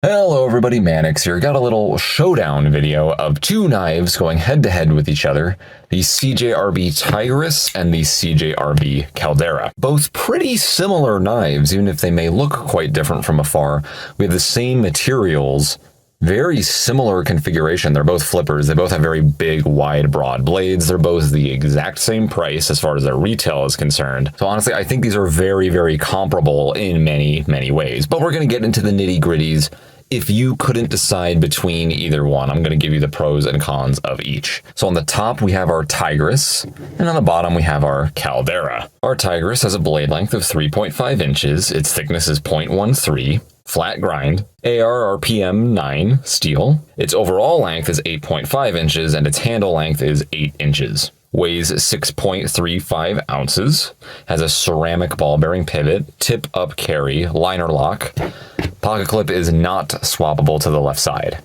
Hello everybody, Mannix here. Got a little showdown video of two knives going head to head with each other, the CJRB Tigris and the CJRB Caldera. Both pretty similar knives, even if they may look quite different from afar. We have the same materials, very similar configuration. They're both flippers. They both have very big, wide, broad blades. They're both the exact same price as far as their retail is concerned. So honestly, I think these are very, very comparable in many, many ways. But we're going to get into the nitty-gritties. If you couldn't decide between either one, I'm going to give you the pros and cons of each. So on the top, we have our Tigris, and on the bottom, we have our Caldera. Our Tigris has a blade length of 3.5 inches. Its thickness is 0.13. Flat grind, AR RPM 9 steel. Its overall length is 8.5 inches and its handle length is 8 inches. Weighs 6.35 ounces, has a ceramic ball bearing pivot, tip up carry, liner lock. Pocket clip is not swappable to the left side.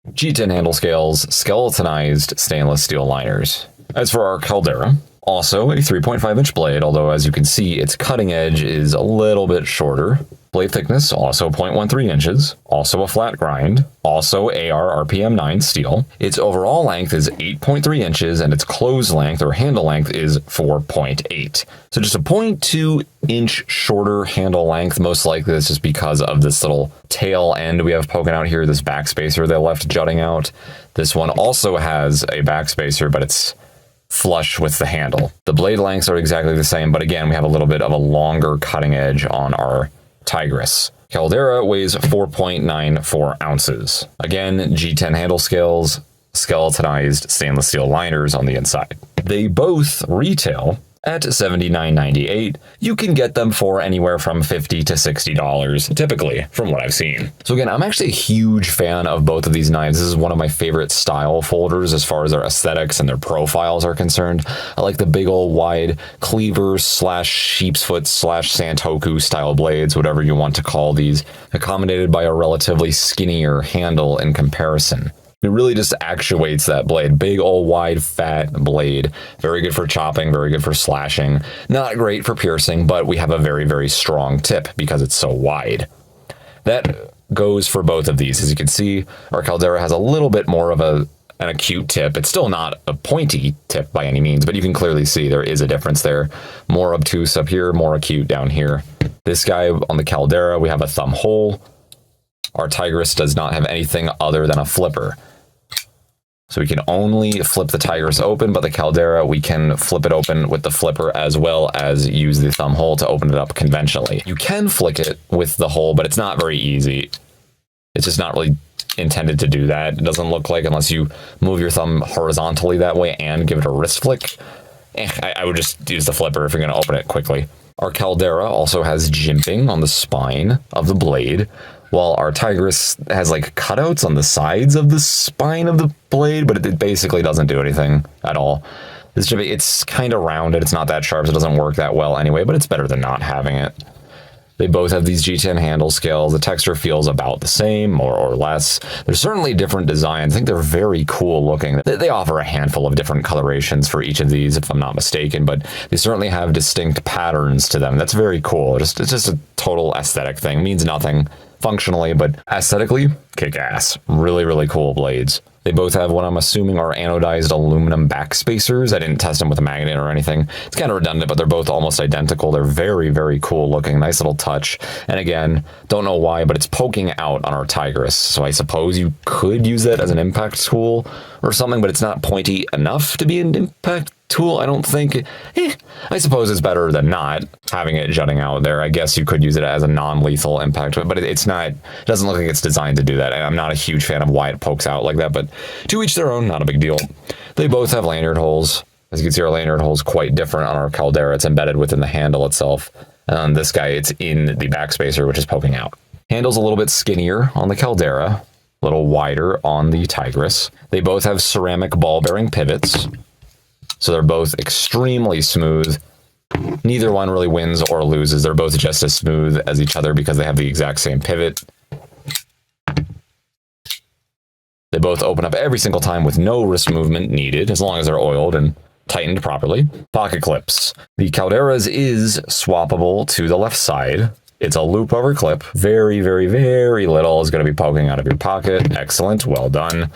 G10 handle scales, skeletonized stainless steel liners. As for our Caldera, also a 3.5 inch blade, although as you can see, its cutting edge is a little bit shorter. Blade thickness, also 0.13 inches, also a flat grind, also AR RPM 9 steel. Its overall length is 8.3 inches and its close length or handle length is 4.8. So just a 0.2 inch shorter handle length. Most likely this is because of this little tail end we have poking out here, this backspacer they left jutting out. This one also has a backspacer, but it's flush with the handle. The blade lengths are exactly the same, but again, we have a little bit of a longer cutting edge on our Tigris. Caldera weighs 4.94 ounces. Again, G10 handle scales, skeletonized stainless steel liners on the inside. They both retail at $79.98. You can get them for anywhere from $50 to $60, typically, from what I've seen. So again, I'm actually a huge fan of both of these knives. This is one of my favorite style folders as far as their aesthetics and their profiles are concerned. I like the big old wide cleaver slash sheep's foot slash Santoku style blades, whatever you want to call these, accommodated by a relatively skinnier handle in comparison. It really just actuates that blade. Big old wide fat blade. Very good for chopping, very good for slashing. Not great for piercing, but we have a very, very strong tip because it's so wide. That goes for both of these. As you can see, our Caldera has a little bit more of an acute tip. It's still not a pointy tip by any means, but you can clearly see there is a difference there. More obtuse up here, more acute down here. This guy on the Caldera, we have a thumb hole. Our Tigris does not have anything other than a flipper. So we can only flip the Tigris open, but the Caldera, we can flip it open with the flipper as well as use the thumb hole to open it up conventionally. You can flick it with the hole, but it's not very easy. It's just not really intended to do that. It doesn't look like, unless you move your thumb horizontally that way and give it a wrist flick. I would just use the flipper if you're going to open it quickly. Our Caldera also has jimping on the spine of the blade, while our Tigris has like cutouts on the sides of the spine of the blade, but it basically doesn't do anything at all. This jimping, it's kind of rounded. It's not that sharp, so it doesn't work that well anyway, but it's better than not having it. They both have these G10 handle scales. The texture feels about the same, more or less. There's certainly different designs. I think they're very cool looking. They offer a handful of different colorations for each of these, if I'm not mistaken, but they certainly have distinct patterns to them. That's very cool. It's just a total aesthetic thing. It means nothing functionally, but aesthetically, kick ass. Really, really cool blades. They both have what I'm assuming are anodized aluminum backspacers. I didn't test them with a magnet or anything. It's kind of redundant, but they're both almost identical. They're very, very cool looking. Nice little touch. And again, don't know why, but it's poking out on our Tigris. So I suppose you could use that as an impact tool or something, but it's not pointy enough to be an impact tool, I don't think. I suppose it's better than not having it jutting out there. I guess you could use it as a non-lethal impact, but it's not, it doesn't look like it's designed to do that. I'm not a huge fan of why it pokes out like that, but to each their own, not a big deal. They both have lanyard holes. As you can see, our lanyard hole is quite different on our Caldera. It's embedded within the handle itself. And on this guy, it's in the backspacer, which is poking out. Handle's a little bit skinnier on the Caldera, a little wider on the Tigris. They both have ceramic ball bearing pivots. So they're both extremely smooth. Neither one really wins or loses. They're both just as smooth as each other because they have the exact same pivot. They both open up every single time with no wrist movement needed, as long as they're oiled and tightened properly. Pocket clips. The Caldera's is swappable to the left side. It's a loop over clip. Very, very, very little is going to be poking out of your pocket. Excellent. Well done.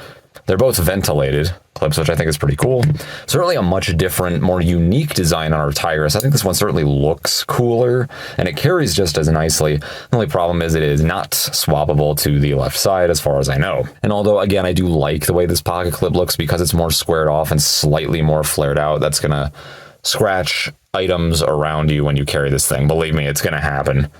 They're both ventilated clips, which I think is pretty cool. Certainly a much different, more unique design on our Tigris. I think this one certainly looks cooler, and it carries just as nicely. The only problem is it is not swappable to the left side as far as I know. And although, again, I do like the way this pocket clip looks because it's more squared off and slightly more flared out, that's going to scratch items around you when you carry this thing. Believe me, it's going to happen.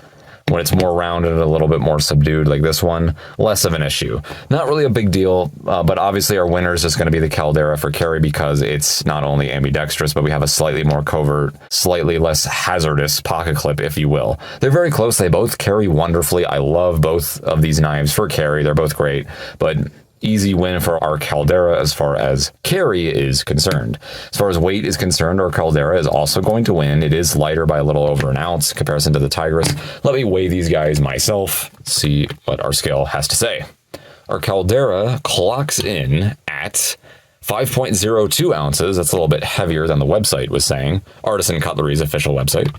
When it's more rounded and a little bit more subdued like this one, less of an issue. Not really a big deal, but obviously our winner is just going to be the Caldera for carry because it's not only ambidextrous, but we have a slightly more covert, slightly less hazardous pocket clip, if you will. They're very close. They both carry wonderfully. I love both of these knives for carry. They're both great, but easy win for our Caldera as far as carry is concerned. As far as weight is concerned, our Caldera is also going to win. It is lighter by a little over an ounce in comparison to the Tigris. Let me weigh these guys myself, see what our scale has to say. Our Caldera clocks in at 5.02 ounces. That's a little bit heavier than the website was saying. Artisan Cutlery's official website.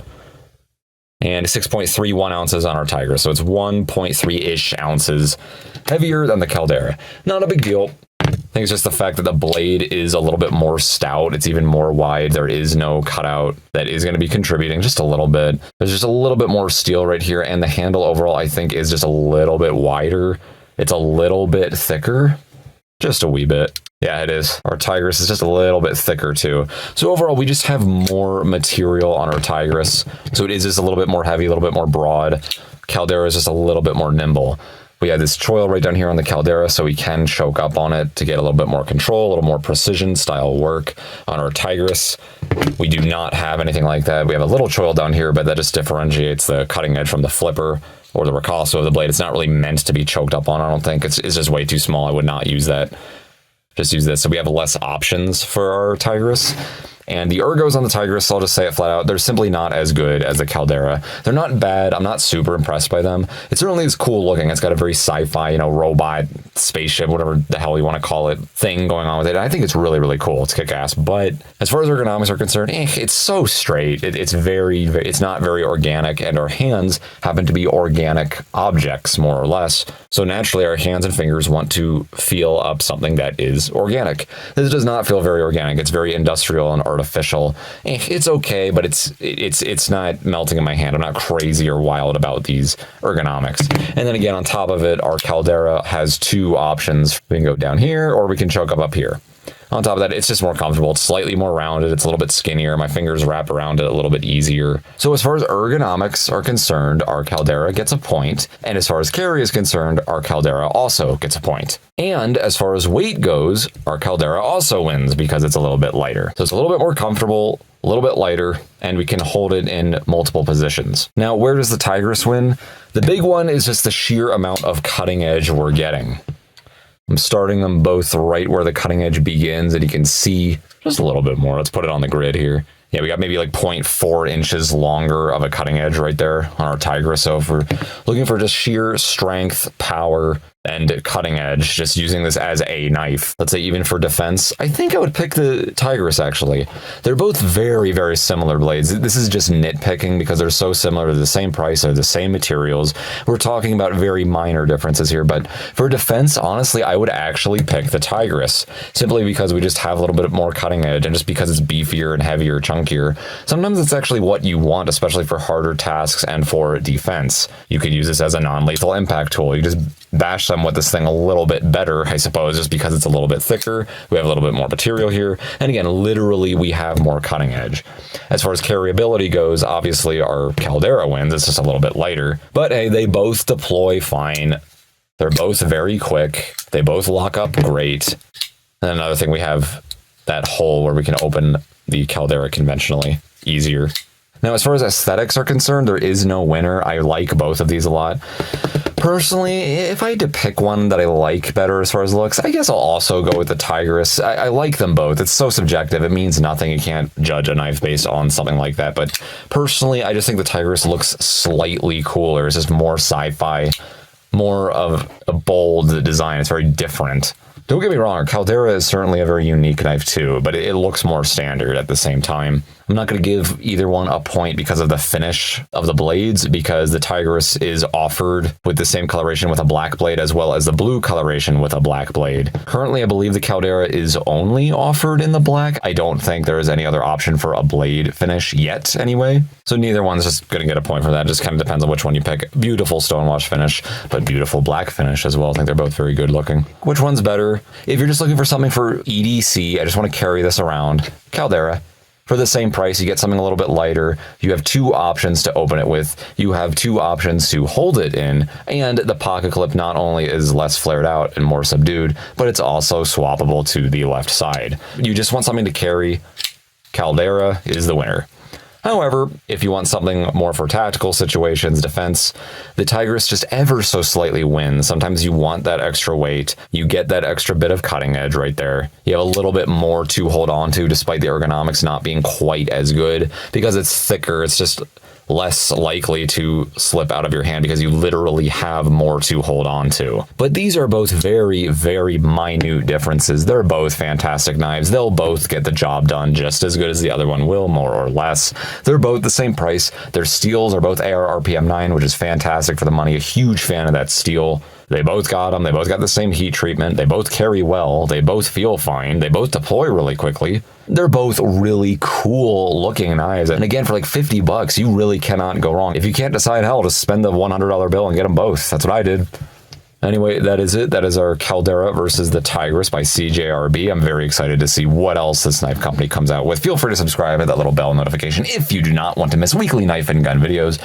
And 6.31 ounces on our Tigris. So it's 1.3-ish ounces heavier than the Caldera. Not a big deal. I think it's just the fact that the blade is a little bit more stout. It's even more wide. There is no cutout that is going to be contributing just a little bit. There's just a little bit more steel right here. And the handle overall, I think, is just a little bit wider. It's a little bit thicker. Just a wee bit. Yeah, it is. Our Tigris is just a little bit thicker too. So overall, we just have more material on our Tigris. So it is just a little bit more heavy, a little bit more broad. Caldera is just a little bit more nimble. We have this choil right down here on the Caldera, so we can choke up on it to get a little bit more control, a little more precision style work. On our Tigris, we do not have anything like that. We have a little choil down here, but that just differentiates the cutting edge from the flipper or the ricasso of the blade. It's not really meant to be choked up on, I don't think. It's just way too small. I would not use that. Just use this. So we have less options for our Tigris. And the ergos on the Tigris, I'll just say it flat out, they're simply not as good as the Caldera. They're not bad. I'm not super impressed by them. It certainly is cool looking. It's got a very sci-fi, robot, spaceship, whatever the hell you want to call it, thing going on with it. I think it's really, really cool. It's kick-ass. But as far as ergonomics are concerned, it's so straight. It's it's not very organic. And our hands happen to be organic objects, more or less. So naturally, our hands and fingers want to feel up something that is organic. This does not feel very organic. It's very industrial and artificial. It's okay, but it's not melting in my hand. I'm not crazy or wild about these ergonomics. And then again, on top of it, our Caldera has two options. We can go down here, or we can choke up here. On top of that, it's just more comfortable. It's slightly more rounded. It's a little bit skinnier. My fingers wrap around it a little bit easier. So as far as ergonomics are concerned, our Caldera gets a point. And as far as carry is concerned, our Caldera also gets a point. And as far as weight goes, our Caldera also wins because it's a little bit lighter. So it's a little bit more comfortable, a little bit lighter, and we can hold it in multiple positions. Now, where does the Tigris win? The big one is just the sheer amount of cutting edge we're getting. I'm starting them both right where the cutting edge begins, and you can see just a little bit more. Let's put it on the grid here. Yeah, we got maybe like 0.4 inches longer of a cutting edge right there on our Tigris. So if we're looking for just sheer strength, power, and cutting edge, just using this as a knife, let's say even for defense, I think I would pick the Tigris actually. They're both very, very similar blades. This is just nitpicking because they're so similar, to the same price, they're the same materials. We're talking about very minor differences here, but for defense, honestly, I would actually pick the Tigris simply because we just have a little bit more cutting edge, and just because it's beefier and heavier, chunkier. Sometimes it's actually what you want, especially for harder tasks and for defense. You could use this as a non-lethal impact tool. You just bash them with this thing a little bit better, I suppose, just because it's a little bit thicker. We have a little bit more material here. And again, literally, we have more cutting edge. As far as carryability goes, obviously our Caldera wins. It's just a little bit lighter. But hey, they both deploy fine. They're both very quick. They both lock up great. And another thing, we have that hole where we can open the Caldera conventionally easier. Now, as far as aesthetics are concerned, there is no winner. I like both of these a lot. Personally, if I had to pick one that I like better as far as looks, I guess I'll also go with the Tigris. I like them both. It's so subjective. It means nothing. You can't judge a knife based on something like that. But personally, I just think the Tigris looks slightly cooler. It's just more sci-fi, more of a bold design. It's very different. Don't get me wrong, Caldera is certainly a very unique knife too, but it looks more standard at the same time. I'm not going to give either one a point because of the finish of the blades, because the Tigris is offered with the same coloration with a black blade as well as the blue coloration with a black blade. Currently, I believe the Caldera is only offered in the black. I don't think there is any other option for a blade finish yet anyway. So neither one's just going to get a point for that. It just kind of depends on which one you pick. Beautiful stonewash finish, but beautiful black finish as well. I think they're both very good looking. Which one's better? If you're just looking for something for EDC, I just want to carry this around. Caldera. For the same price, you get something a little bit lighter. You have two options to open it with. You have two options to hold it in, and the pocket clip not only is less flared out and more subdued, but it's also swappable to the left side. You just want something to carry. Caldera is the winner. However, if you want something more for tactical situations, defense, the Tigris just ever so slightly wins. Sometimes you want that extra weight. You get that extra bit of cutting edge right there. You have a little bit more to hold on to despite the ergonomics not being quite as good. Because it's thicker, it's just less likely to slip out of your hand because you literally have more to hold on to. But these are both very, very minute differences. They're both fantastic knives. They'll both get the job done just as good as the other one will, more or less. They're both the same price. Their steels are both AR RPM 9, which is fantastic for the money. A huge fan of that steel. They both got them. They both got the same heat treatment. They both carry well. They both feel fine. They both deploy really quickly. They're both really cool looking knives. And again, for like 50 bucks, you really cannot go wrong. If you can't decide, hell, just spend the $100 bill and get them both. That's what I did. Anyway, that is it. That is our Caldera versus the Tigris by CJRB. I'm very excited to see what else this knife company comes out with. Feel free to subscribe, hit that little bell notification if you do not want to miss weekly knife and gun videos.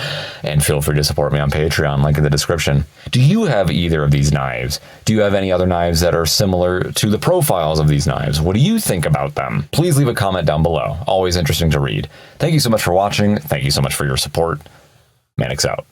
And feel free to support me on Patreon, link in the description. Do you have either of these knives? Do you have any other knives that are similar to the profiles of these knives? What do you think about them? Please leave a comment down below. Always interesting to read. Thank you so much for watching. Thank you so much for your support. Mannix out.